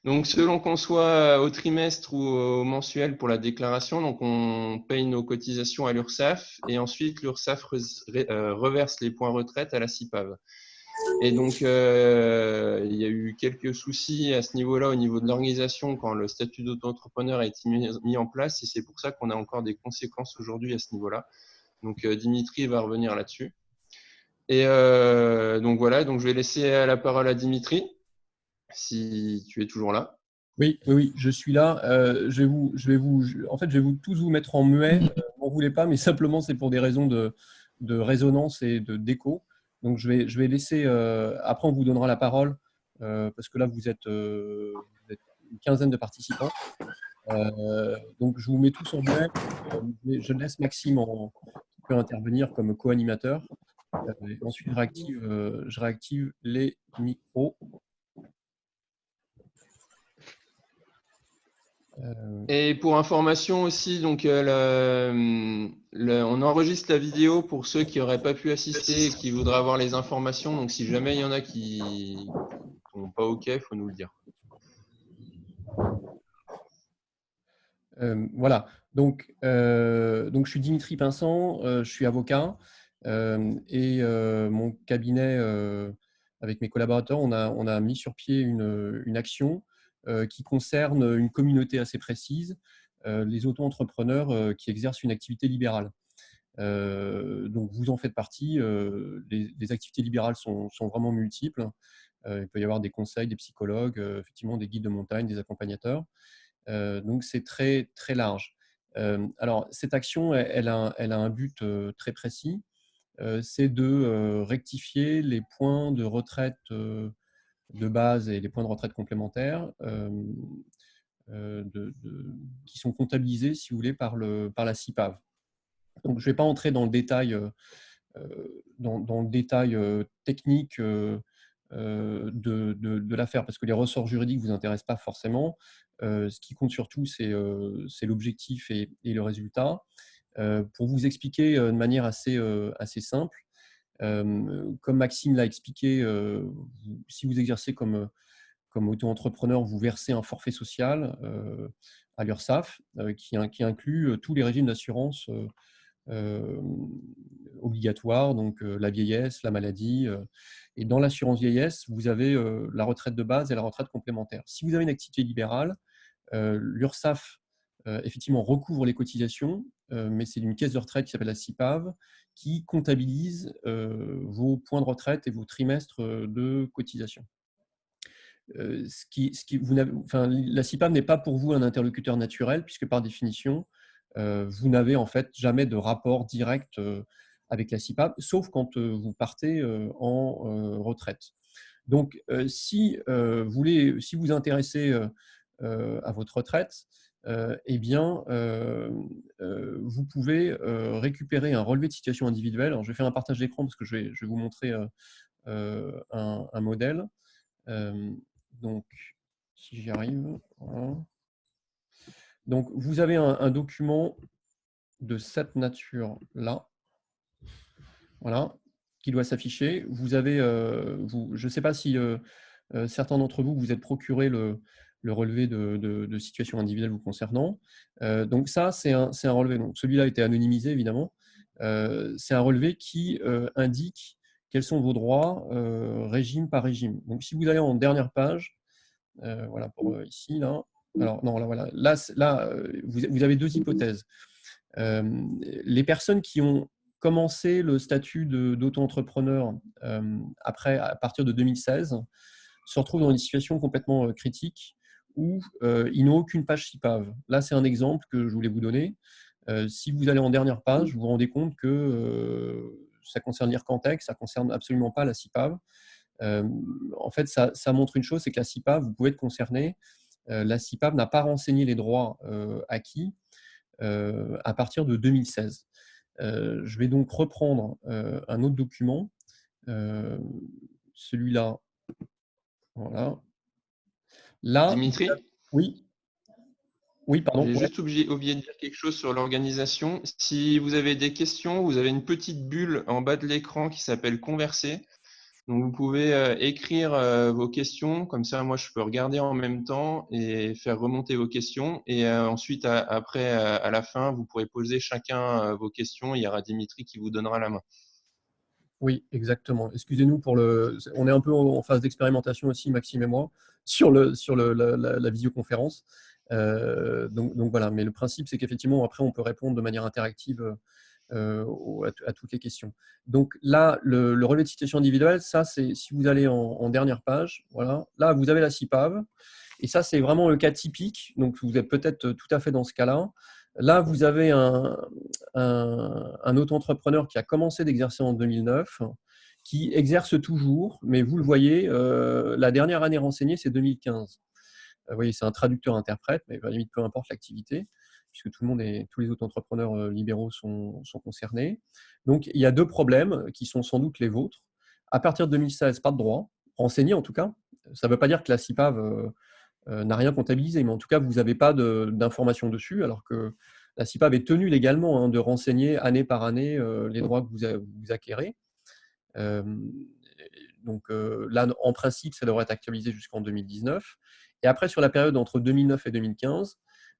Donc, selon qu'on soit au trimestre ou au mensuel pour la déclaration, donc on paye nos cotisations à l'URSSAF et ensuite l'URSSAF reverse les points retraite à la CIPAV. Et donc, il y a eu quelques soucis à ce niveau-là, au niveau de l'organisation, quand le statut d'auto-entrepreneur a été mis en place, et c'est pour ça qu'on a encore des conséquences aujourd'hui à ce niveau-là. Donc, Dimitri va revenir là-dessus. Et donc voilà, donc je vais laisser la parole à Dimitri, si tu es toujours là. Oui, oui, oui, je suis là. En fait, je vais vous tous vous mettre en muet. M'en voulez pas, mais simplement c'est pour des raisons de résonance et d'écho. Donc je vais laisser. Après, on vous donnera la parole parce que là vous êtes une quinzaine de participants. Donc je vous mets tous en muet. Je laisse Maxime qui peut intervenir comme co-animateur. Et ensuite, je réactive les micros. Et pour information aussi, donc on enregistre la vidéo pour ceux qui n'auraient pas pu assister et qui voudraient avoir les informations. Donc si jamais il y en a qui sont pas OK, il faut nous le dire. Voilà. Donc, je suis Dimitri Pinsant, je suis avocat et mon cabinet, avec mes collaborateurs, on a mis sur pied une action qui concerne une communauté assez précise, les auto-entrepreneurs qui exercent une activité libérale. Donc, vous en faites partie. Les activités libérales sont vraiment multiples. Il peut y avoir des conseils, des psychologues, effectivement des guides de montagne, des accompagnateurs. Donc, c'est très, très large. Alors, cette action, elle a un but très précis, c'est de rectifier les points de retraite de base et les points de retraite complémentaires qui sont comptabilisés, si vous voulez, par la CIPAV. Donc, je ne vais pas entrer dans le détail, technique de l'affaire, parce que les ressorts juridiques ne vous intéressent pas forcément. Ce qui compte surtout, c'est l'objectif et le résultat. Pour vous expliquer de manière assez simple, comme Maxime l'a expliqué, si vous exercez comme auto-entrepreneur, vous versez un forfait social à l'URSSAF qui inclut tous les régimes d'assurance obligatoires, donc la vieillesse, la maladie. Et dans l'assurance vieillesse, vous avez la retraite de base et la retraite complémentaire. Si vous avez une activité libérale, l'URSSAF effectivement recouvre les cotisations, mais c'est une caisse de retraite qui s'appelle la CIPAV qui comptabilise vos points de retraite et vos trimestres de cotisation. La CIPAV n'est pas pour vous un interlocuteur naturel, puisque par définition, vous n'avez en fait jamais de rapport direct avec la CIPAV, sauf quand vous partez en retraite. Donc, si vous intéressez à votre retraite, eh bien, vous pouvez récupérer un relevé de situation individuelle. Alors, je vais faire un partage d'écran parce que je vais vous montrer un modèle. Donc, si j'y arrive, voilà. Donc, vous avez un document de cette nature-là, voilà, qui doit s'afficher. Vous avez, je ne sais pas si certains d'entre vous vous êtes procuré le relevé de situation individuelle vous concernant. Donc ça, c'est un relevé. Donc celui-là a été anonymisé, évidemment. C'est un relevé qui indique quels sont vos droits, régime par régime. Donc si vous allez en dernière page, voilà, pour ici, là. Alors, non, là, voilà. Là, vous avez deux hypothèses. Les personnes qui ont commencé le statut d'auto-entrepreneur à partir de 2016 se retrouvent dans une situation complètement critique où ils n'ont aucune page CIPAV. Là, c'est un exemple que je voulais vous donner. Si vous allez en dernière page, vous vous rendez compte que ça concerne l'IRCANTEC, ça ne concerne absolument pas la CIPAV. En fait, ça montre une chose, c'est que la CIPAV, vous pouvez être concerné. La CIPAV n'a pas renseigné les droits acquis à partir de 2016. Je vais donc reprendre un autre document, celui-là. Voilà. Là, Dimitri, oui, oui, pardon. j'ai Ouais. juste oublié de dire quelque chose sur l'organisation. Si vous avez des questions, vous avez une petite bulle en bas de l'écran qui s'appelle Converser. Donc, vous pouvez écrire vos questions, comme ça, moi, je peux regarder en même temps et faire remonter vos questions. Et ensuite, après, à la fin, vous pourrez poser chacun vos questions. Il y aura Dimitri qui vous donnera la main. Oui, exactement. Excusez-nous pour le. On est un peu en phase d'expérimentation aussi, Maxime et moi, sur la visioconférence. Donc voilà, mais le principe, c'est qu'effectivement, après, on peut répondre de manière interactive à toutes les questions. Donc là, le relevé de situation individuelle, ça, c'est si vous allez en dernière page, voilà. Là, vous avez la CIPAV, et ça, c'est vraiment le cas typique. Donc, vous êtes peut-être tout à fait dans ce cas-là. Là, vous avez un auto-entrepreneur qui a commencé d'exercer en 2009, qui exerce toujours, mais vous le voyez, la dernière année renseignée, c'est 2015. Vous voyez, c'est un traducteur-interprète, mais à la limite, peu importe l'activité, puisque tous les auto-entrepreneurs libéraux sont concernés. Donc, il y a deux problèmes qui sont sans doute les vôtres. À partir de 2016, pas de droit, renseigné en tout cas. Ça ne veut pas dire que la CIPAV n'a rien comptabilisé, mais en tout cas, vous n'avez pas d'informations dessus, alors que la CIPAV est tenue légalement de renseigner année par année les droits que vous acquérez. Donc là, en principe, ça devrait être actualisé jusqu'en 2019. Et après, sur la période entre 2009 et 2015,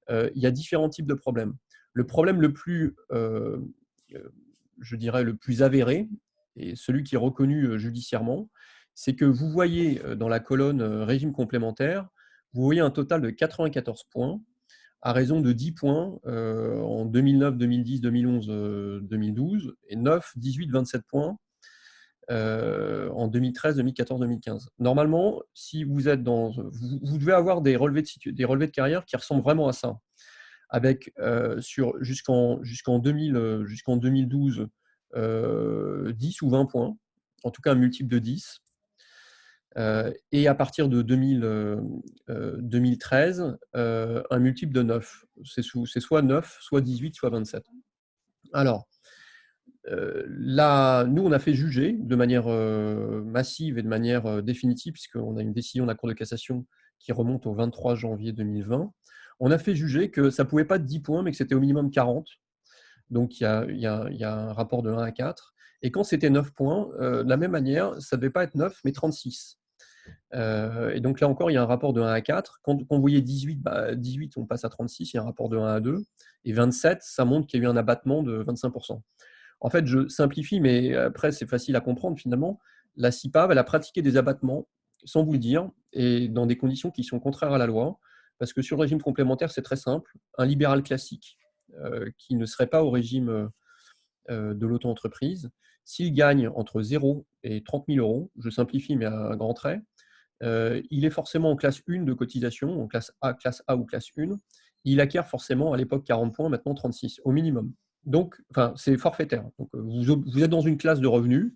il y a différents types de problèmes. Le problème le plus, je dirais, le plus avéré, et celui qui est reconnu judiciairement, c'est que vous voyez dans la colonne régime complémentaire, vous voyez un total de 94 points, à raison de 10 points en 2009, 2010, 2011, 2012, et 9, 18, 27 points en 2013, 2014, 2015. Normalement, si vous êtes vous devez avoir des relevés de carrière qui ressemblent vraiment à ça, avec jusqu'en 2012, 10 ou 20 points, en tout cas un multiple de 10. Et à partir de 2013, un multiple de 9. C'est soit 9, soit 18, soit 27. Alors, là, nous, on a fait juger de manière massive et de manière définitive, puisqu'on a une décision de la Cour de cassation qui remonte au 23 janvier 2020. On a fait juger que ça ne pouvait pas être 10 points, mais que c'était au minimum 40. Donc, il y a un rapport de 1 à 4. Et quand c'était 9 points, de la même manière, ça ne devait pas être 9, mais 36. Et donc là encore, il y a un rapport de 1 à 4. Quand vous voyez 18, 18, on passe à 36, il y a un rapport de 1 à 2. Et 27, ça montre qu'il y a eu un abattement de 25%. En fait, je simplifie, mais après, c'est facile à comprendre finalement. La CIPAV, elle a pratiqué des abattements, sans vous le dire, et dans des conditions qui sont contraires à la loi, parce que sur le régime complémentaire, c'est très simple. Un libéral classique qui ne serait pas au régime de l'auto-entreprise, s'il gagne entre 0 et 30 000 euros, je simplifie, mais à grands traits, il est forcément en classe 1 de cotisation, en classe A ou classe 1. Il acquiert forcément à l'époque 40 points, maintenant 36, au minimum. Donc, enfin, c'est forfaitaire. Donc, vous êtes dans une classe de revenus.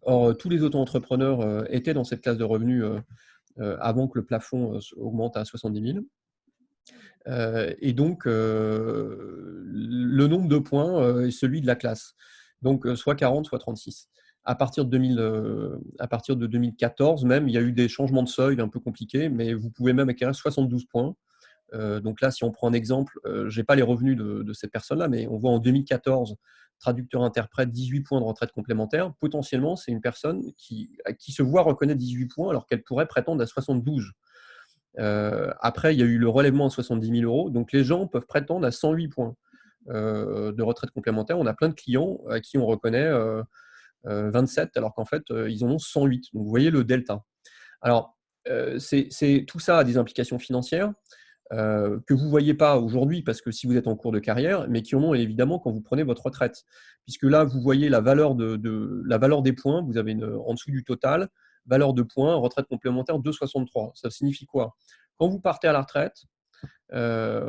Or, tous les auto-entrepreneurs étaient dans cette classe de revenus avant que le plafond augmente à 70 000. Et donc, le nombre de points est celui de la classe. Donc, soit 40, soit 36. À partir de 2014 même, il y a eu des changements de seuil un peu compliqués, mais vous pouvez même acquérir 72 points. Donc là, si on prend un exemple, je n'ai pas les revenus de cette personne-là, mais on voit en 2014, traducteur-interprète, 18 points de retraite complémentaire. Potentiellement, c'est une personne qui se voit reconnaître 18 points alors qu'elle pourrait prétendre à 72. Après, il y a eu le relèvement à 70 000 euros. Donc les gens peuvent prétendre à 108 points de retraite complémentaire. On a plein de clients à qui on reconnaît 27, alors qu'en fait, ils en ont 108. Donc vous voyez le delta. Alors, tout ça a des implications financières que vous ne voyez pas aujourd'hui, parce que si vous êtes en cours de carrière, mais qui en ont évidemment quand vous prenez votre retraite. Puisque là, vous voyez la valeur, la valeur des points, vous avez en dessous du total, valeur de points, retraite complémentaire 2,63. Ça signifie quoi? Quand vous partez à la retraite, c'est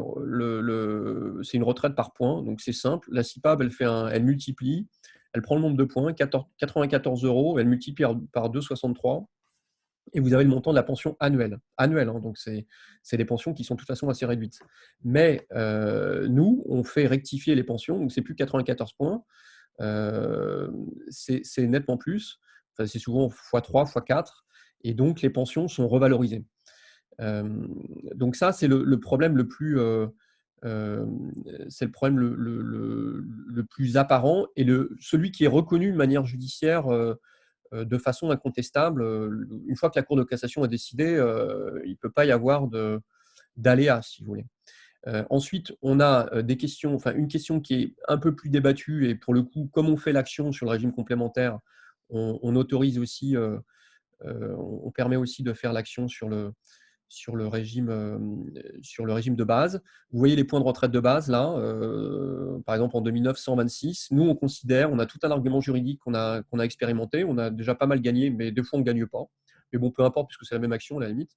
une retraite par points, donc c'est simple. La CIPAB, elle multiplie, elle prend le nombre de points, 94 euros, elle multiplie par 2,63. Et vous avez le montant de la pension annuelle. Donc c'est des pensions qui sont de toute façon assez réduites. Mais nous, on fait rectifier les pensions, donc c'est plus 94 points, c'est nettement plus. Enfin, c'est souvent x3, x4, et donc les pensions sont revalorisées. Donc ça, c'est le problème le plus, c'est le problème le plus apparent et celui qui est reconnu de manière judiciaire de façon incontestable. Une fois que la Cour de cassation a décidé, il ne peut pas y avoir d'aléa, si vous voulez. Ensuite, on a des questions, enfin une question qui est un peu plus débattue, et pour le coup, comme on fait l'action sur le régime complémentaire, on autorise aussi, on permet aussi de faire l'action sur le régime de base. Vous voyez les points de retraite de base là, par exemple en 2009, 126. Nous, on considère, on a tout un argument juridique qu'on a expérimenté, on a déjà pas mal gagné, mais des fois on ne gagne pas. Mais bon, peu importe, puisque c'est la même action à la limite.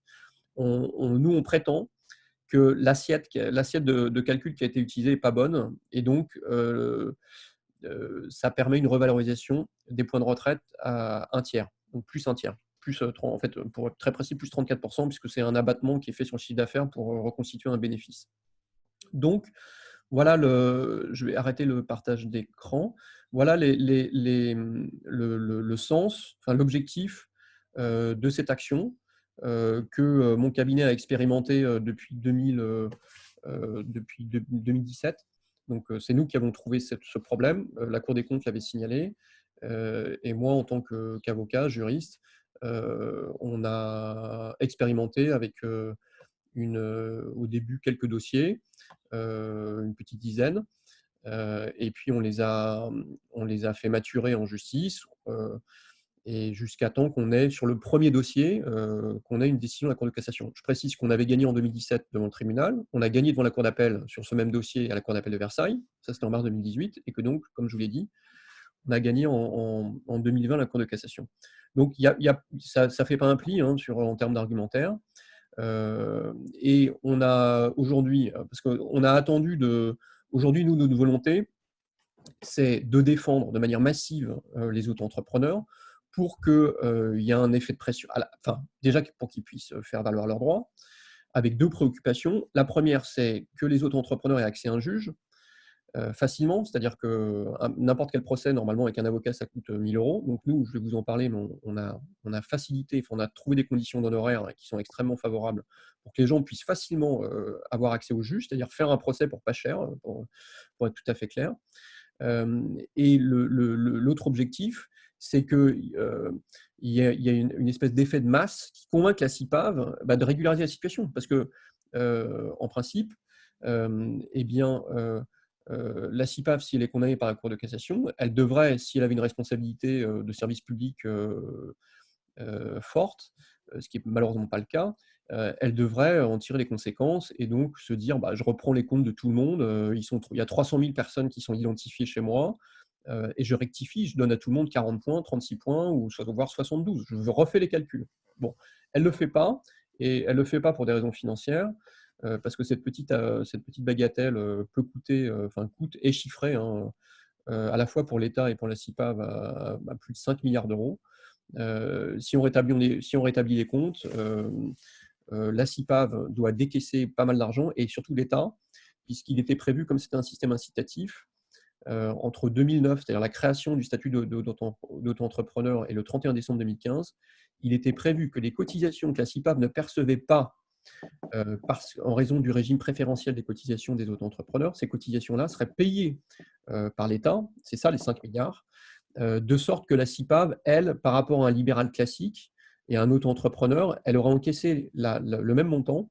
Nous, on prétend que l'assiette de calcul qui a été utilisée n'est pas bonne, et donc ça permet une revalorisation des points de retraite à un tiers, donc plus un tiers. Plus, en fait, pour être très précis, plus 34%, puisque c'est un abattement qui est fait sur le chiffre d'affaires pour reconstituer un bénéfice. Donc, voilà, je vais arrêter le partage d'écran. Voilà le sens, enfin l'objectif de cette action que mon cabinet a expérimenté depuis 2017. Donc, c'est nous qui avons trouvé ce problème. La Cour des comptes l'avait signalé. Et moi, en tant qu'avocat, juriste, on a expérimenté avec au début quelques dossiers, une petite dizaine. Et puis, on les a fait maturer en justice. Et jusqu'à temps qu'on ait, sur le premier dossier, qu'on ait une décision de la Cour de cassation. Je précise qu'on avait gagné en 2017 devant le tribunal, on a gagné devant la Cour d'appel sur ce même dossier à la Cour d'appel de Versailles, ça c'était en mars 2018, et que donc, comme je vous l'ai dit, on a gagné en 2020 la Cour de cassation. Donc ça ne fait pas un pli en termes d'argumentaire. Et on a aujourd'hui, parce qu'on a attendu aujourd'hui, nous, notre volonté, c'est de défendre de manière massive les auto-entrepreneurs pour qu'il y ait un effet de pression, enfin, déjà pour qu'ils puissent faire valoir leurs droits, avec deux préoccupations. La première, c'est que les auto-entrepreneurs aient accès à un juge facilement, c'est-à-dire que n'importe quel procès, normalement, avec un avocat, ça coûte 1 000 €. Donc nous, je vais vous en parler, mais on a facilité, on a trouvé des conditions d'honoraires qui sont extrêmement favorables pour que les gens puissent facilement avoir accès au juge, c'est-à-dire faire un procès pour pas cher, pour être tout à fait clair. Et l'autre objectif, c'est qu'il y a une espèce d'effet de masse qui convainc la CIPAV de régulariser la situation. Parce que, en principe, eh bien, la CIPAV, si elle est condamnée par la Cour de cassation, elle devrait, si elle avait une responsabilité de service public forte, ce qui n'est malheureusement pas le cas, elle devrait en tirer les conséquences et donc se dire je reprends les comptes de tout le monde, il y a 300 000 personnes qui sont identifiées chez moi, et je rectifie, je donne à tout le monde 40 points, 36 points, ou voire 72. Je refais les calculs. Bon, elle ne le fait pas, et elle ne le fait pas pour des raisons financières, parce que cette petite bagatelle peut coûter, coûte est chiffrée à la fois pour l'État et pour la CIPAV à plus de 5 milliards d'euros. Si on rétablit les comptes, la CIPAV doit décaisser pas mal d'argent, et surtout l'État, puisqu'il était prévu, comme c'était un système incitatif, entre 2009, c'est-à-dire la création du statut d'auto-entrepreneur, et le 31 décembre 2015, il était prévu que les cotisations que la CIPAV ne percevait pas en raison du régime préférentiel des cotisations des auto-entrepreneurs, ces cotisations-là seraient payées par l'État, c'est ça les 5 milliards, de sorte que la CIPAV, elle, par rapport à un libéral classique et à un auto-entrepreneur, elle aura encaissé le même montant,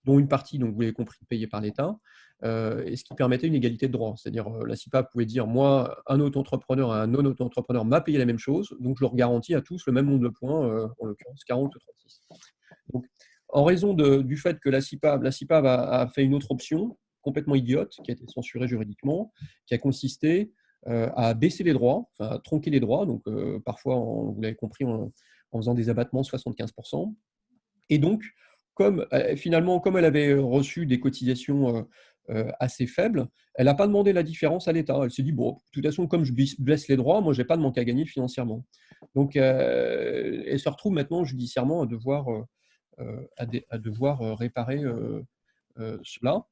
dont une partie, donc vous l'avez compris, payée par l'État, et ce qui permettait une égalité de droit. C'est-à-dire la CIPAV pouvait dire, moi, un auto-entrepreneur et un non-auto-entrepreneur m'a payé la même chose, donc je leur garantis à tous le même nombre de points, en l'occurrence 40 ou 36. Donc, en raison du fait que la CIPAV a fait une autre option complètement idiote, qui a été censurée juridiquement, qui a consisté à baisser les droits, à tronquer les droits, donc parfois, vous l'avez compris, en faisant des abattements de 75%. Et donc, finalement, comme elle avait reçu des cotisations assez faibles, elle n'a pas demandé la différence à l'État. Elle s'est dit, bon, de toute façon, comme je baisse les droits, moi, je n'ai pas de manque à gagner financièrement. Donc, elle se retrouve maintenant judiciairement à devoir réparer cela.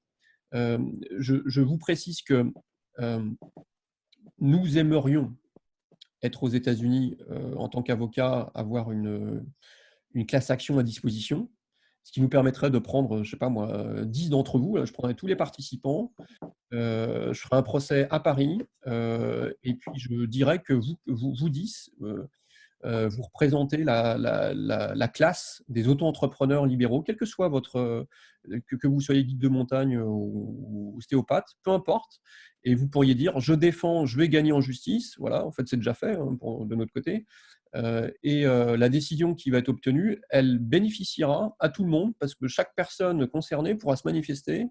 Je vous précise que nous aimerions être aux États-Unis en tant qu'avocat, avoir une class action à disposition, ce qui nous permettrait de prendre, je sais pas moi, 10 d'entre vous. Là, je prendrai tous les participants, je ferai un procès à Paris, et puis je dirais que vous 10, vous représentez la classe des auto-entrepreneurs libéraux, quel que soit que vous soyez guide de montagne ou ostéopathe, peu importe. Et vous pourriez dire, je défends, je vais gagner en justice. Voilà, en fait, c'est déjà fait hein, de notre côté. La décision qui va être obtenue, elle bénéficiera à tout le monde parce que chaque personne concernée pourra se manifester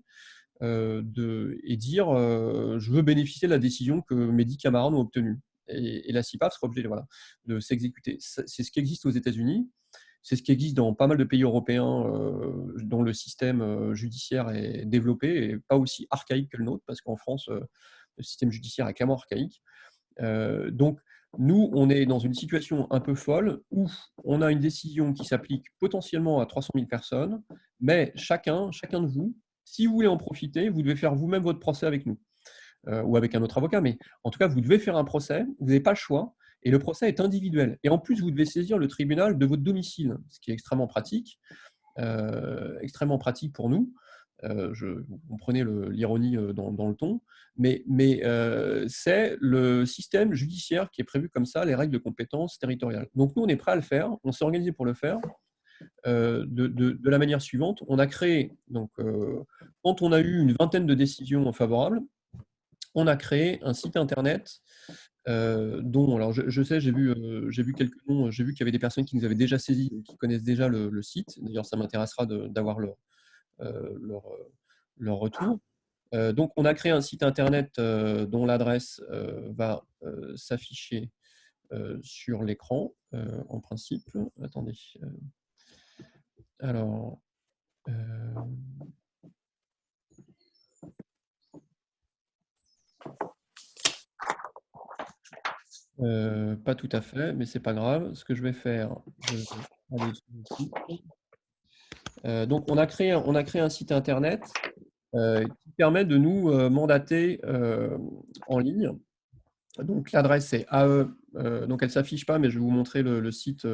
et dire je veux bénéficier de la décision que mes 10 camarades ont obtenue. Et la CIPAV sera obligée de s'exécuter. C'est ce qui existe aux États-Unis, c'est ce qui existe dans pas mal de pays européens dont le système judiciaire est développé et pas aussi archaïque que le nôtre, parce qu'en France, le système judiciaire est clairement archaïque. Donc, nous, on est dans une situation un peu folle où on a une décision qui s'applique potentiellement à 300 000 personnes, mais chacun de vous, si vous voulez en profiter, vous devez faire vous-même votre procès avec nous ou avec un autre avocat, mais en tout cas, vous devez faire un procès, vous n'avez pas le choix, et le procès est individuel. Et en plus, vous devez saisir le tribunal de votre domicile, ce qui est extrêmement pratique pour nous. Vous comprenez l'ironie dans le ton, mais c'est le système judiciaire qui est prévu comme ça, les règles de compétences territoriales. Donc nous, on est prêt à le faire, on s'est organisé pour le faire de la manière suivante. On a créé, quand on a eu une vingtaine de décisions favorables, on a créé un site internet dont, alors je sais, j'ai vu quelques noms, j'ai vu qu'il y avait des personnes qui nous avaient déjà saisi, qui connaissent déjà le site. D'ailleurs, ça m'intéressera d'avoir leur retour. Donc, on a créé un site internet dont l'adresse va s'afficher sur l'écran, en principe. Attendez. Alors, pas tout à fait, mais c'est pas grave. Ce que je vais faire, je vais aller sur le site. Donc, on a créé un site internet qui permet de nous mandater en ligne. Donc, l'adresse est AE, donc elle ne s'affiche pas, mais je vais vous montrer le site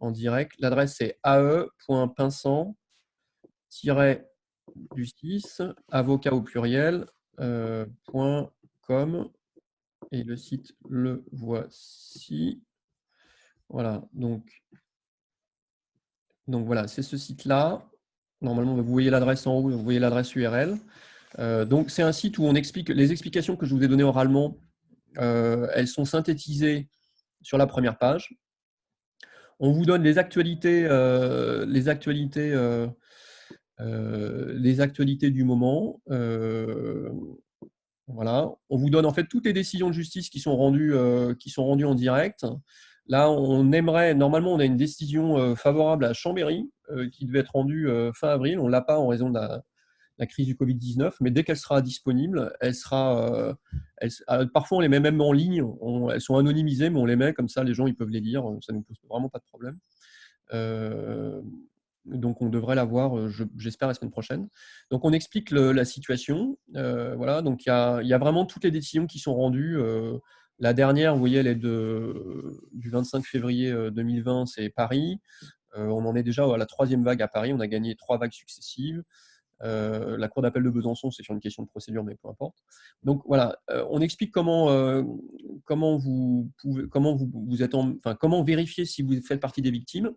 en direct. L'adresse est ae.pinsan-du6, avocat au pluriel, .com, et le site le voici. Voilà, donc voilà, c'est ce site-là. Normalement, vous voyez l'adresse en haut, vous voyez l'adresse URL. Donc, c'est un site où on explique les explications que je vous ai données oralement. Elles sont synthétisées sur la première page. On vous donne les actualités du moment. Voilà. On vous donne en fait toutes les décisions de justice qui sont rendues en direct. Là, normalement, on a une décision favorable à Chambéry qui devait être rendue fin avril. On ne l'a pas en raison de la crise du Covid-19, mais dès qu'elle sera disponible, parfois on les met même en ligne, elles sont anonymisées, mais on les met comme ça, les gens ils peuvent les lire, ça ne nous pose vraiment pas de problème. Donc on devrait l'avoir, j'espère, la semaine prochaine. Donc on explique la situation, voilà, donc il y a vraiment toutes les décisions qui sont rendues. La dernière, vous voyez, elle est du 25 février 2020, c'est Paris. On en est déjà à la 3e vague à Paris, on a gagné 3 vagues successives. La cour d'appel de Besançon, c'est sur une question de procédure, mais peu importe. Donc voilà, on explique comment vérifier si vous faites partie des victimes.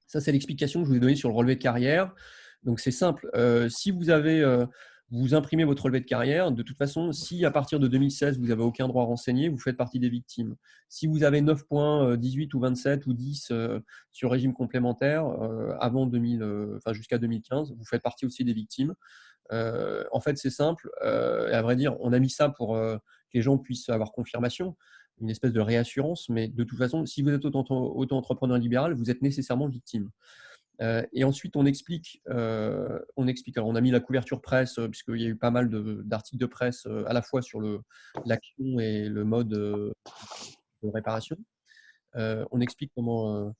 Ça, c'est l'explication que je vous ai donnée sur le relevé de carrière. Donc c'est simple, si vous imprimez votre relevé de carrière, de toute façon, si à partir de 2016, vous n'avez aucun droit renseigné, vous faites partie des victimes. Si vous avez 9 points, 18 ou 27 ou 10 sur régime complémentaire jusqu'à 2015, vous faites partie aussi des victimes. En fait, c'est simple. Et à vrai dire, on a mis ça pour que les gens puissent avoir confirmation, une espèce de réassurance. Mais de toute façon, si vous êtes auto-entrepreneur libéral, vous êtes nécessairement victime. Et ensuite, on explique. Alors, on a mis la couverture presse, puisqu'il y a eu pas mal d'articles de presse à la fois sur l'action et le mode de réparation. On explique comment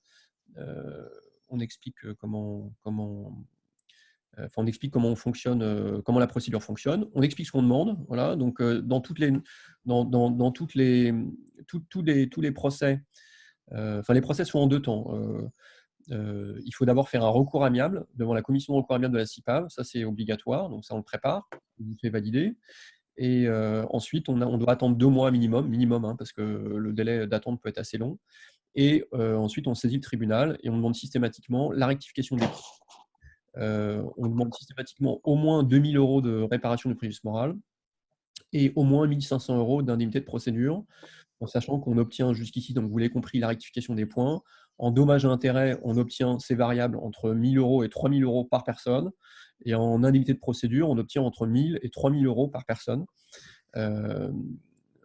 on fonctionne, comment la procédure fonctionne. On explique ce qu'on demande. Voilà. Donc, dans tous les procès, les procès sont en 2 temps. Il faut d'abord faire un recours amiable devant la commission de recours amiable de la CIPAV. Ça, c'est obligatoire. Donc, ça, on le prépare. On vous fait valider. Et ensuite, on doit attendre 2 mois minimum, hein, parce que le délai d'attente peut être assez long. Et ensuite, on saisit le tribunal et on demande systématiquement la rectification des points. On demande systématiquement au moins 2 000 € de réparation du préjudice moral et au moins 1 500 € d'indemnité de procédure, en sachant qu'on obtient jusqu'ici, donc vous l'avez compris, la rectification des points. En dommages et intérêts, on obtient ces variables entre 1 000 € et 3 000 € par personne. Et en indemnité de procédure, on obtient entre 1 000 et 3 000 € par personne.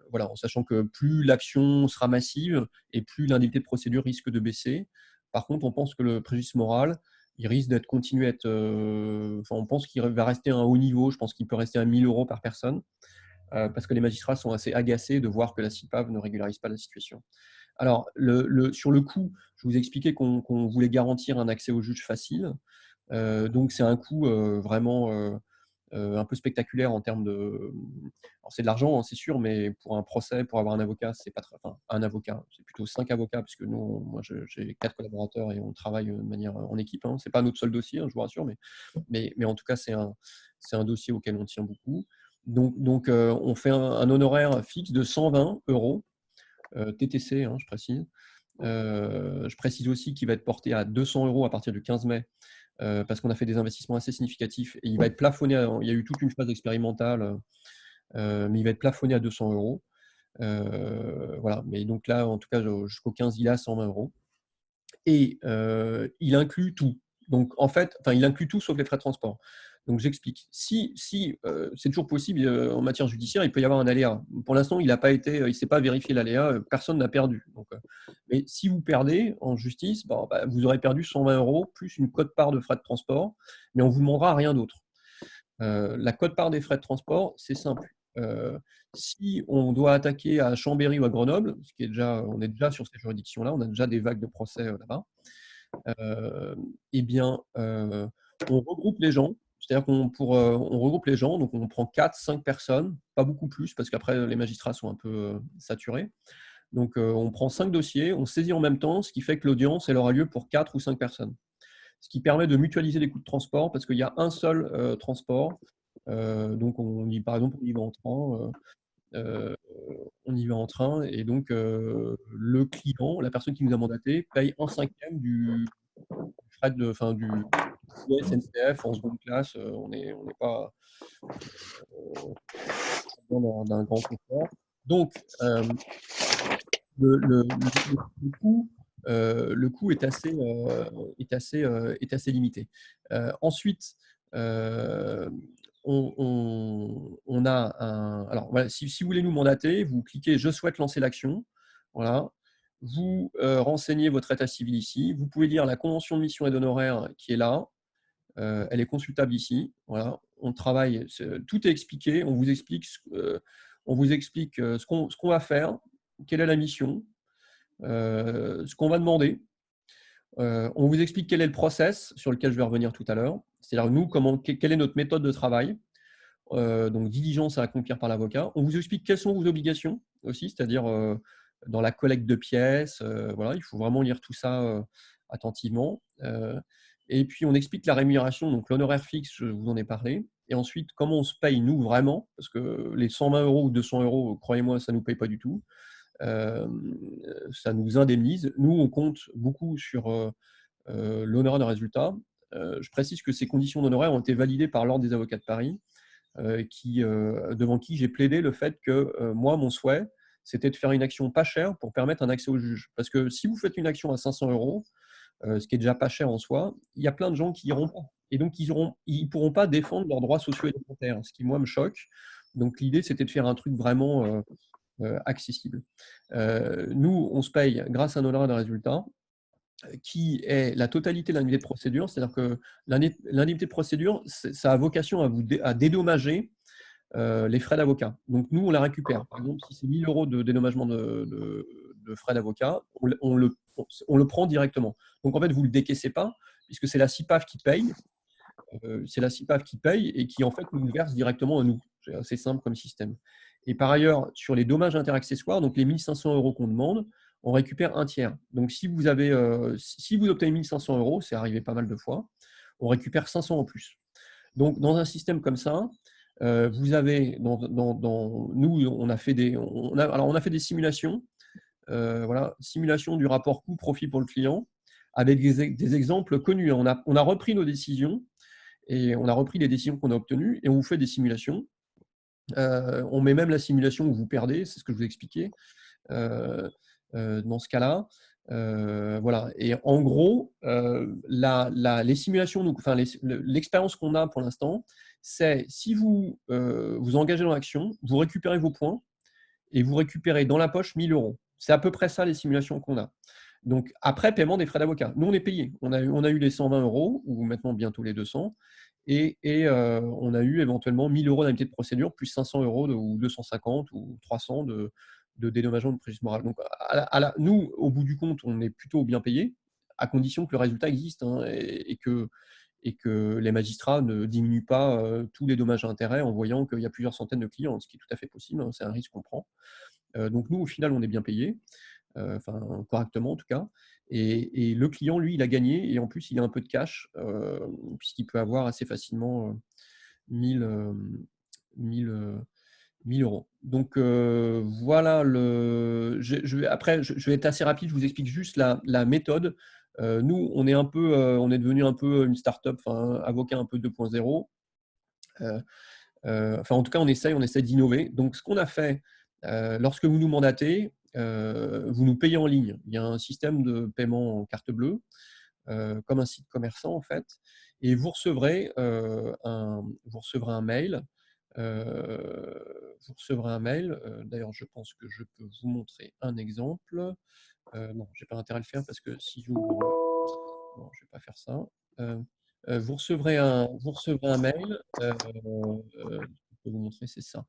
Voilà, en sachant que plus l'action sera massive et plus l'indemnité de procédure risque de baisser. Par contre, on pense que le préjudice moral, il risque d'être continué à être. On pense qu'il va rester à un haut niveau. Je pense qu'il peut rester à 1 000 € par personne, parce que les magistrats sont assez agacés de voir que la CIPAV ne régularise pas la situation. Alors, sur le coût, je vous ai expliqué qu'on voulait garantir un accès au juge facile. Donc, c'est un coût vraiment un peu spectaculaire en termes de. Alors, c'est de l'argent, hein, c'est sûr, mais pour un procès, pour avoir un avocat, c'est pas très. Enfin, un avocat, c'est plutôt 5 avocats, puisque nous, moi, j'ai 4 collaborateurs et on travaille de manière en équipe. Hein. C'est pas notre seul dossier, hein, je vous rassure, mais en tout cas, c'est un dossier auquel on tient beaucoup. Donc on fait un honoraire fixe de 120 €, TTC, hein, je précise. Je précise aussi qu'il va être porté à 200 € à partir du 15 mai, parce qu'on a fait des investissements assez significatifs. Et il va être plafonné, il y a eu toute une phase expérimentale, mais il va être plafonné à 200 €. Voilà. Mais donc là, en tout cas, jusqu'au 15, il est à 120 €. Et il inclut tout. Donc en fait, il inclut tout sauf les frais de transport. Donc j'explique. Si c'est toujours possible en matière judiciaire, il peut y avoir un aléa. Pour l'instant, il ne s'est pas vérifié l'aléa, personne n'a perdu. Donc, mais si vous perdez en justice, vous aurez perdu 120 € plus une quote-part de frais de transport, mais on ne vous demandera rien d'autre. La quote-part des frais de transport, c'est simple. Si on doit attaquer à Chambéry ou à Grenoble, on est déjà sur ces juridictions-là, on a déjà des vagues de procès là-bas, eh bien, on regroupe les gens. C'est-à-dire on regroupe les gens, donc on prend 4-5 personnes, pas beaucoup plus, parce qu'après les magistrats sont un peu saturés. Donc on prend 5 dossiers, on saisit en même temps, ce qui fait que l'audience elle aura lieu pour 4 ou 5 personnes. Ce qui permet de mutualiser les coûts de transport, parce qu'il y a un seul transport. Donc par exemple, on y va en train. On y va en train et donc le client, la personne qui nous a mandaté, paye 1/5 du frais du SNCF en seconde classe. On n'est pas d'un grand confort. Donc le coût est assez limité. Ensuite, on a un. Alors voilà, si vous voulez nous mandater, vous cliquez je souhaite lancer l'action. Voilà. Vous renseignez votre état civil ici. Vous pouvez lire la convention de mission et d'honoraires qui est là. Elle est consultable ici. Voilà. On travaille, tout est expliqué. On vous explique ce qu'on va faire, quelle est la mission, ce qu'on va demander. On vous explique quel est le process sur lequel je vais revenir tout à l'heure. C'est-à-dire nous, quelle est notre méthode de travail. Donc diligence à accomplir par l'avocat. On vous explique quelles sont vos obligations aussi, c'est-à-dire dans la collecte de pièces. Voilà, il faut vraiment lire tout ça attentivement. Et puis on explique la rémunération, donc l'honoraire fixe, je vous en ai parlé. Et ensuite, comment on se paye nous vraiment, parce que les 120 € ou 200 €, croyez-moi, ça ne nous paye pas du tout. Ça nous indemnise. Nous, on compte beaucoup sur l'honoraire de résultat. Je précise que ces conditions d'honoraire ont été validées par l'Ordre des avocats de Paris, devant qui j'ai plaidé le fait que moi, mon souhait, c'était de faire une action pas chère pour permettre un accès au juge. Parce que si vous faites une action à 500 €, ce qui est déjà pas cher en soi, il y a plein de gens qui iront pas. Et donc, ils pourront pas défendre leurs droits sociaux et élémentaires, ce qui, moi, me choque. Donc, l'idée, c'était de faire un truc vraiment accessible. Nous, on se paye grâce à un honoraire de résultat qui est la totalité de l'indemnité de procédure. C'est-à-dire que l'indemnité de procédure, ça a vocation à dédommager les frais d'avocat. Donc, nous, on la récupère. Par exemple, si c'est 1 000 € de dédommagement de frais d'avocat, on le prend directement. Donc, en fait, vous ne le décaissez pas, puisque c'est la CIPAV qui paye. C'est la CIPAV qui paye et qui, en fait, nous verse directement à nous. C'est assez simple comme système. Et par ailleurs, sur les dommages interaccessoires, donc les 1 500 € qu'on demande, on récupère un tiers. Donc, si vous obtenez 1 500 €, c'est arrivé pas mal de fois, on récupère 500 en plus. Donc, dans un système comme ça, vous avez, nous, on a fait des simulations. voilà, simulation du rapport coût-profit pour le client, avec des exemples connus. On a repris nos décisions et on a repris les décisions qu'on a obtenues et on vous fait des simulations. On met même la simulation où vous perdez, c'est ce que je vous expliquais dans ce cas-là. Voilà. Et en gros, les simulations, enfin, l'expérience qu'on a pour l'instant, c'est si vous vous engagez dans l'action, vous récupérez vos points et vous récupérez dans la poche 1 000 €. C'est à peu près ça les simulations qu'on a. Donc après, paiement des frais d'avocat. Nous, on est payé. On a eu les 120 € ou maintenant bientôt les 200. Et on a eu éventuellement 1 000 € d'indemnité de procédure, plus 500 € ou 250 ou 300 de dédommagement de préjudice moral. Donc, nous, au bout du compte, on est plutôt bien payé, à condition que le résultat existe hein, et que les magistrats ne diminuent pas tous les dommages à intérêts en voyant qu'il y a plusieurs centaines de clients, ce qui est tout à fait possible. Hein, c'est un risque qu'on prend. Donc, nous, au final, on est bien payé. Enfin correctement en tout cas. Et le client, lui, il a gagné et en plus, il a un peu de cash puisqu'il peut avoir assez facilement 1000 €. Donc voilà, après, je vais être assez rapide, je vous explique juste la méthode. Nous, on est devenu un peu une start-up, enfin, avocat un peu 2.0. Enfin, en tout cas, on essaie d'innover. Donc, ce qu'on a fait, lorsque vous nous mandatez, vous nous payez en ligne. Il y a un système de paiement en carte bleue, comme un site commerçant en fait, et vous recevrez un mail. Vous recevrez un mail. D'ailleurs, je pense que je peux vous montrer un exemple. Non, j'ai pas intérêt à le faire parce que si j'ouvre, non, je vais pas faire ça. Vous recevrez un mail. Je peux vous montrer, c'est ça.